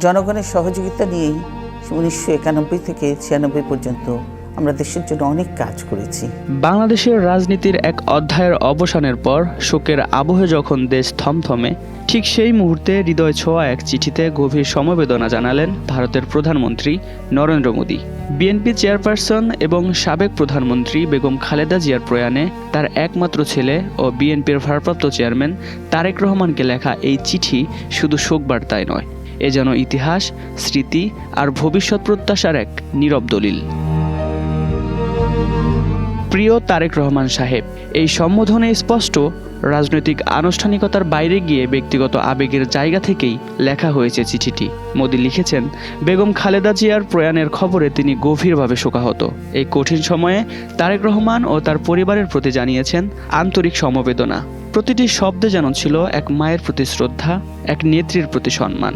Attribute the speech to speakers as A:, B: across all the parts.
A: জনগণের সহযোগিতা নিয়েই 1991 থেকে 96 পর্যন্ত আমরা দেশের জন্য অনেক কাজ করেছি।
B: বাংলাদেশের রাজনীতির এক অধ্যায়ের অবসানের পর শোকের আবহে যখন দেশ থমথমে, ঠিক সেই মুহূর্তে হৃদয় ছোঁয়া এক চিঠিতে গভীর সমবেদনা জানালেন ভারতের প্রধানমন্ত্রী নরেন্দ্র মোদী। বিএনপি চেয়ারপারসন এবং সাবেক প্রধানমন্ত্রী বেগম খালেদা জিয়ার প্রয়াণে তার একমাত্র ছেলে ও বিএনপির ভারপ্রাপ্ত চেয়ারম্যান তারেক রহমানকে লেখা এই চিঠি শুধু শোকবার্তায় নয়, এ যেন ইতিহাস, স্মৃতি আর ভবিষ্যৎ প্রত্যাশার এক নীরব দলিল। প্রিয় তারেক রহমান সাহেব, এই সম্বোধনে স্পষ্ট রাজনৈতিক আনুষ্ঠানিকতার বাইরে গিয়ে ব্যক্তিগত আবেগের জায়গা থেকেই লেখা হয়েছে চিঠিটি। মোদী লিখেছেন, বেগম খালেদা জিয়ার প্রয়াণের খবরে তিনি গভীরভাবে শোকাহত। এই কঠিন সময়ে তারেক রহমান ও তার পরিবারের প্রতি জানিয়েছেন আন্তরিক সমবেদনা। প্রতিটি শব্দে যেন ছিল এক মায়ের প্রতি শ্রদ্ধা, এক নেত্রীর প্রতি সম্মান।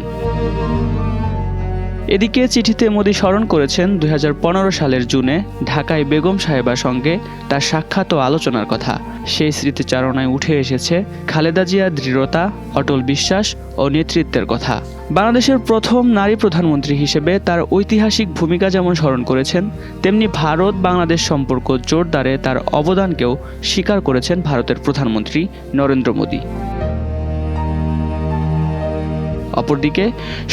B: এদিকে চিঠিতে মোদী স্মরণ করেছেন 2015 সালের জুনে ঢাকায় বেগম সাহেবার সঙ্গে তার সাক্ষাৎ ও আলোচনার কথা। সেই স্মৃতিচারণায় উঠে এসেছে খালেদা জিয়ার দৃঢ়তা, অটল বিশ্বাস ও নেতৃত্বের কথা। বাংলাদেশের প্রথম নারী প্রধানমন্ত্রী হিসেবে তার ঐতিহাসিক ভূমিকা যেমন স্মরণ করেছেন, তেমনি ভারত বাংলাদেশ সম্পর্ক জোরদারে তার অবদানকেও স্বীকার করেছেন ভারতের প্রধানমন্ত্রী নরেন্দ্র মোদী। অপরদিকে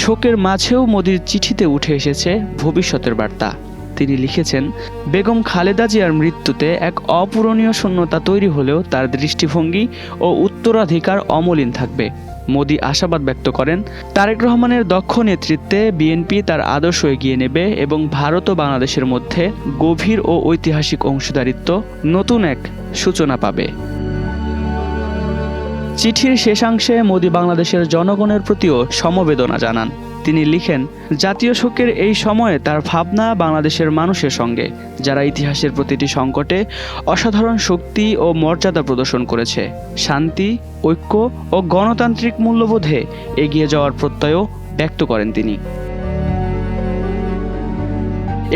B: শোকের মাঝেও মোদীর চিঠিতে উঠে এসেছে ভবিষ্যতের বার্তা। তিনি লিখেছেন, বেগম খালেদা জিয়ার মৃত্যুতে এক অপূরণীয় শূন্যতা তৈরি হলেও তার দৃষ্টিভঙ্গি ও উত্তরাধিকার অমলিন থাকবে। মোদী আশাবাদ ব্যক্ত করেন, তারেক রহমানের দক্ষ নেতৃত্বে বিএনপি তার আদর্শ এগিয়ে নেবে এবং ভারত ও বাংলাদেশের মধ্যে গভীর ও ঐতিহাসিক অংশীদারিত্ব নতুন এক সূচনা পাবে। চিঠির শেষাংশে মোদী বাংলাদেশের জনগণের প্রতিও সমবেদনা জানান। তিনি লিখেন, জাতীয় শোকের এই সময়ে তার ভাবনা বাংলাদেশের মানুষের সঙ্গে, যারা ইতিহাসের প্রতিটি সংকটে অসাধারণ শক্তি ও মর্যাদা প্রদর্শন করেছে। শান্তি, ঐক্য ও গণতান্ত্রিক মূল্যবোধে এগিয়ে যাওয়ার প্রত্যয়ও ব্যক্ত করেন তিনি।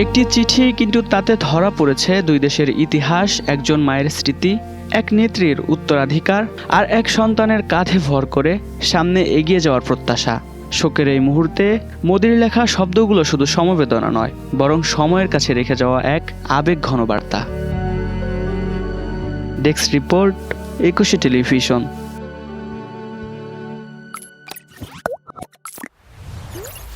B: একটি চিঠি, কিন্তু তাতে ধরা পড়েছে দুই দেশের ইতিহাস, একজন মায়ের স্মৃতি, এক নেত্রীর উত্তরাধিকার আর এক সন্তানের কাঁধে ভর করে সামনে এগিয়ে যাওয়ার প্রত্যাশা। শোকের এই মুহূর্তে মোদীর লেখা শব্দগুলো শুধু সমবেদনা নয়, বরং সময়ের কাছে রেখে যাওয়া এক আবেগঘন বার্তা। Desk report, 21 television.